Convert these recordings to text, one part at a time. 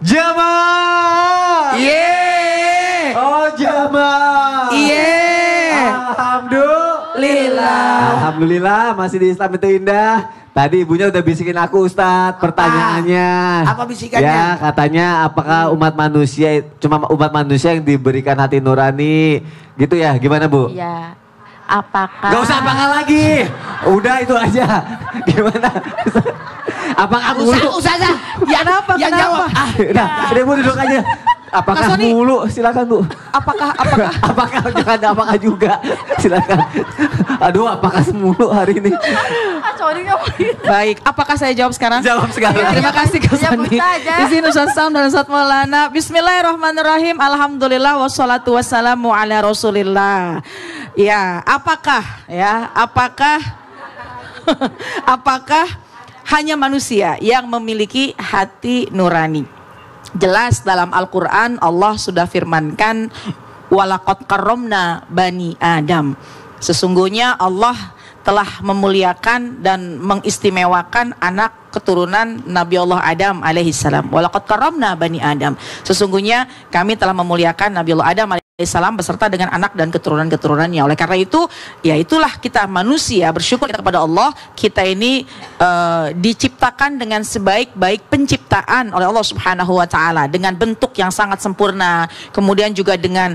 Jamaah. Yeay. Oh jamaah. Yeay. Alhamdulillah masih di Islam itu indah. Tadi ibunya udah bisikin aku Ustadz pertanyaannya. Apa bisikannya? Ya katanya apakah umat manusia cuma umat manusia yang diberikan hati nurani gitu ya? Gimana Bu? Iya. Apakah? Gak usah apakah lagi. Udah itu aja. Gimana? Apakah mulu? Ustazah. Ya Kenapa? yang jawab. Udah, Bu duduk aja. Apakah Mas Sony. mulu? Silakan Bu. Apakah? Apakah jangan ada apakah juga? Silakan. Aduh, apakah semulu hari ini? Sorry ngapain? Baik, apakah saya jawab sekarang? Jawab sekarang. Terima kasih Kak Ya, Sony. bisa aja. Izin Ustaz Sam dan Ustaz Maulana. Bismillahirrahmanirrahim. Alhamdulillah wassalatu wassalamu ala Rasulillah. Ya, apakah apakah hanya manusia yang memiliki hati nurani? Jelas dalam Al-Quran Allah sudah firmankan walaqad karramna bani Adam. Sesungguhnya Allah telah memuliakan dan mengistimewakan anak keturunan Nabi Allah Adam alaihissalam. Walaqad karramna bani Adam. Sesungguhnya kami telah memuliakan Nabi Allah Adam alaihissalam beserta dengan anak dan keturunan-keturunannya. Oleh karena itu, ya itulah kita manusia bersyukur kita kepada Allah. Kita ini diciptakan dengan sebaik-baik penciptaan oleh Allah Subhanahu wa taala dengan bentuk yang sangat sempurna. Kemudian juga dengan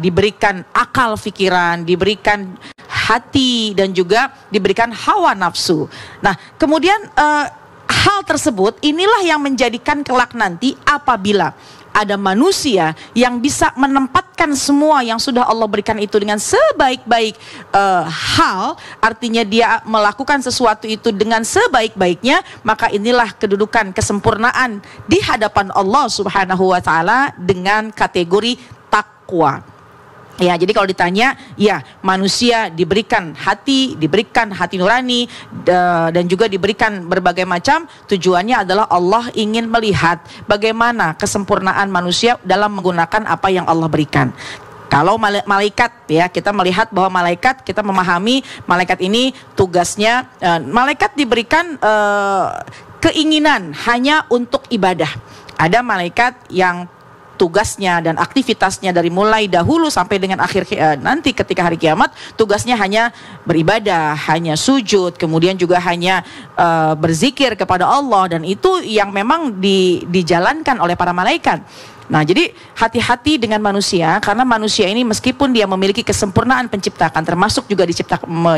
diberikan akal pikiran, diberikan hati dan juga diberikan hawa nafsu. Nah, kemudian hal tersebut inilah yang menjadikan kelak nanti apabila ada manusia yang bisa menempatkan semua yang sudah Allah berikan itu dengan sebaik-baik hal, artinya dia melakukan sesuatu itu dengan sebaik-baiknya, maka inilah kedudukan kesempurnaan di hadapan Allah Subhanahu wa taala dengan kategori takwa. Ya, jadi kalau ditanya, ya manusia diberikan hati nurani dan juga diberikan berbagai macam, tujuannya adalah Allah ingin melihat bagaimana kesempurnaan manusia dalam menggunakan apa yang Allah berikan. Kalau malaikat, ya kita melihat bahwa malaikat, kita memahami malaikat ini tugasnya, malaikat diberikan keinginan hanya untuk ibadah. Ada malaikat yang tugasnya dan aktivitasnya dari mulai dahulu sampai dengan akhir nanti ketika hari kiamat, tugasnya hanya beribadah, hanya sujud, kemudian juga hanya berzikir kepada Allah, dan itu yang memang dijalankan oleh para malaikat. Nah, jadi hati-hati dengan manusia, karena manusia ini meskipun dia memiliki kesempurnaan penciptaan, termasuk juga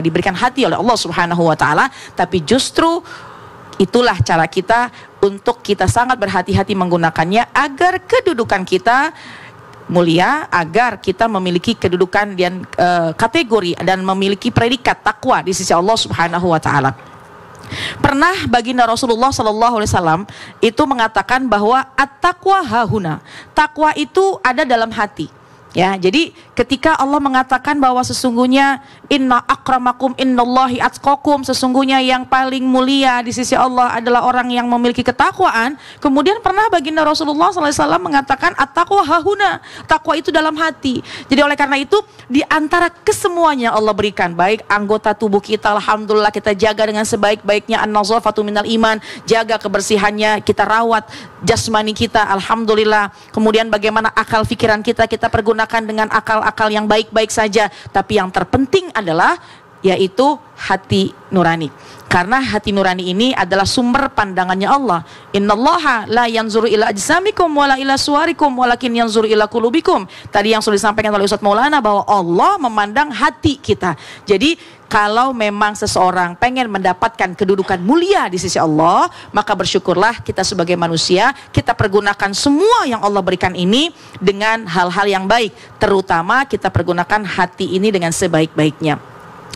diberikan hati oleh Allah Subhanahu wa taala, tapi justru itulah cara kita untuk kita sangat berhati-hati menggunakannya agar kedudukan kita mulia, agar kita memiliki kedudukan dan kategori dan memiliki predikat takwa di sisi Allah Subhanahu wa taala. Pernah baginda Rasulullah sallallahu alaihi wasallam itu mengatakan bahwa at-taqwa hahuna. Takwa itu ada dalam hati. Ya, jadi ketika Allah mengatakan bahwa sesungguhnya inna akramakum innallahi atqakum, sesungguhnya yang paling mulia di sisi Allah adalah orang yang memiliki ketakwaan. Kemudian pernah baginda Rasulullah SAW mengatakan at-taqwa hahuna, takwa itu dalam hati. Jadi oleh karena itu di antara kesemuanya Allah berikan, baik anggota tubuh kita, alhamdulillah kita jaga dengan sebaik-baiknya, an-nazafatu minal iman, jaga kebersihannya, kita rawat jasmani kita, alhamdulillah. Kemudian bagaimana akal pikiran kita pergunakan dengan akal-akal yang baik-baik saja. Tapi yang terpenting adalah yaitu hati nurani. Karena hati nurani ini adalah sumber pandangannya Allah. Innallaha la yanzuru ila ajsamikum wala ila suwarikum walakin yanzuru ila qulubikum. Tadi yang sudah disampaikan oleh Ustaz Maulana bahwa Allah memandang hati kita. Jadi kalau memang seseorang pengen mendapatkan kedudukan mulia di sisi Allah, maka bersyukurlah kita sebagai manusia, kita pergunakan semua yang Allah berikan ini dengan hal-hal yang baik. Terutama kita pergunakan hati ini dengan sebaik-baiknya.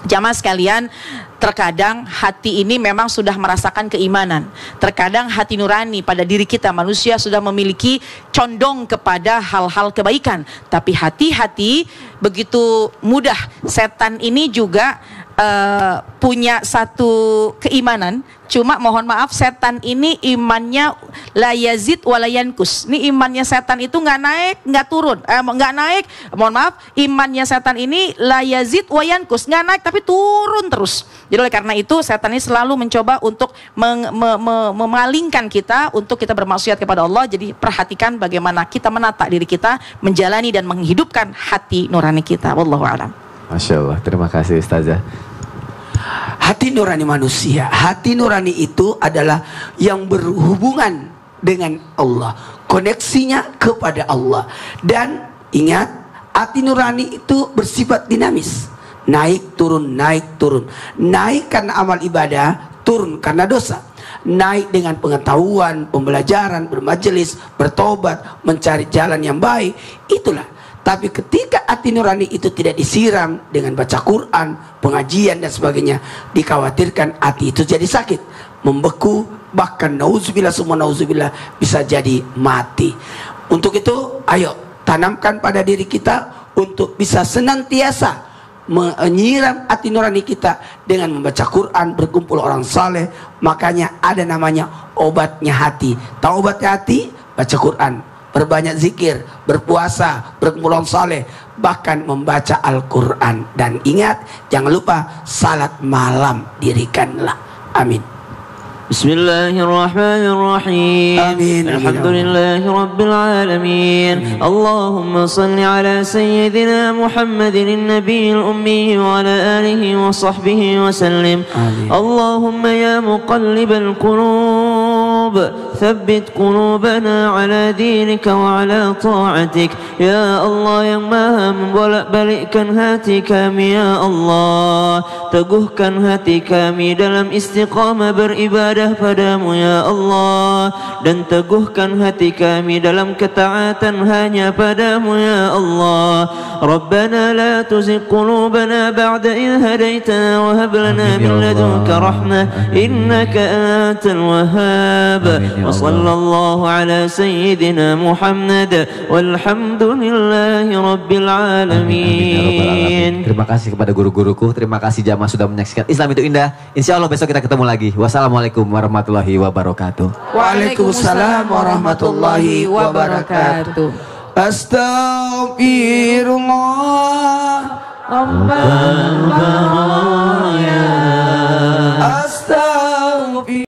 Jamaah sekalian, terkadang hati ini memang sudah merasakan keimanan. Terkadang hati nurani pada diri kita manusia sudah memiliki condong kepada hal-hal kebaikan. Tapi hati-hati, begitu mudah setan ini juga punya satu keimanan, cuma mohon maaf setan ini imannya la yazid wa la yankus. Ini imannya setan itu nggak naik, nggak turun, nggak naik. Mohon maaf, imannya setan ini la yazid wa yankus, nggak naik tapi turun terus. Jadi oleh karena itu setan ini selalu mencoba untuk memalingkan kita untuk kita bermaksiat kepada Allah. Jadi perhatikan bagaimana kita menata diri kita, menjalani dan menghidupkan hati nurani kita. Wallahu a'lam. Masya Allah, terima kasih Ustazah. Hati nurani manusia, hati nurani itu adalah yang berhubungan dengan Allah, koneksinya kepada Allah. Dan ingat, hati nurani itu bersifat dinamis, naik turun, naik turun. Naik karena amal ibadah, turun karena dosa. Naik dengan pengetahuan, pembelajaran, bermajelis, bertobat, mencari jalan yang baik, itulah. Tapi ketika hati nurani itu tidak disiram dengan baca Quran, pengajian dan sebagainya, dikhawatirkan hati itu jadi sakit, membeku, bahkan nauzubillah, semua nauzubillah, bisa jadi mati. Untuk itu, ayo tanamkan pada diri kita untuk bisa senantiasa menyiram hati nurani kita dengan membaca Quran, berkumpul orang saleh. Makanya ada namanya obatnya hati. Tahu obatnya hati? Baca Quran, berbanyak zikir, berpuasa, berkumpul orang saleh, bahkan membaca Al-Quran. Dan ingat, jangan lupa salat malam dirikanlah. Amin. Bismillahirrahmanirrahim. Amin. Alhamdulillahi Rabbil Alamin. Allahumma salli ala Sayyidina Muhammadin Nabiyil Ummi wa ala alihi wa sahbihi wa sallim. Allahumma ya muqallibal qulub, thabbit qulubana ala dinika wa ala ta'atik. Ya Allah yang maha membolak-balikkan hati kami, ya Allah, teguhkan hati kami dalam istiqamah beribadah padamu, ya Allah, dan teguhkan hati kami dalam ketaatan hanya padamu, ya Allah. Rabbana la tuzigh qulubana ba'da idh hadaitana wa hab lana min ladunka rahmah innaka antal wahhab. Wa sallallahu ala sayyidina Muhammad walhamdulillahi rabbil alamin. Terima kasih kepada guru-guruku, terima kasih jamaah sudah menyaksikan Islam itu Indah. Insya Allah besok kita ketemu lagi. Wassalamualaikum warahmatullahi wabarakatuh. Waalaikumsalam warahmatullahi wabarakatuh. Astaghfirullah. Rabbana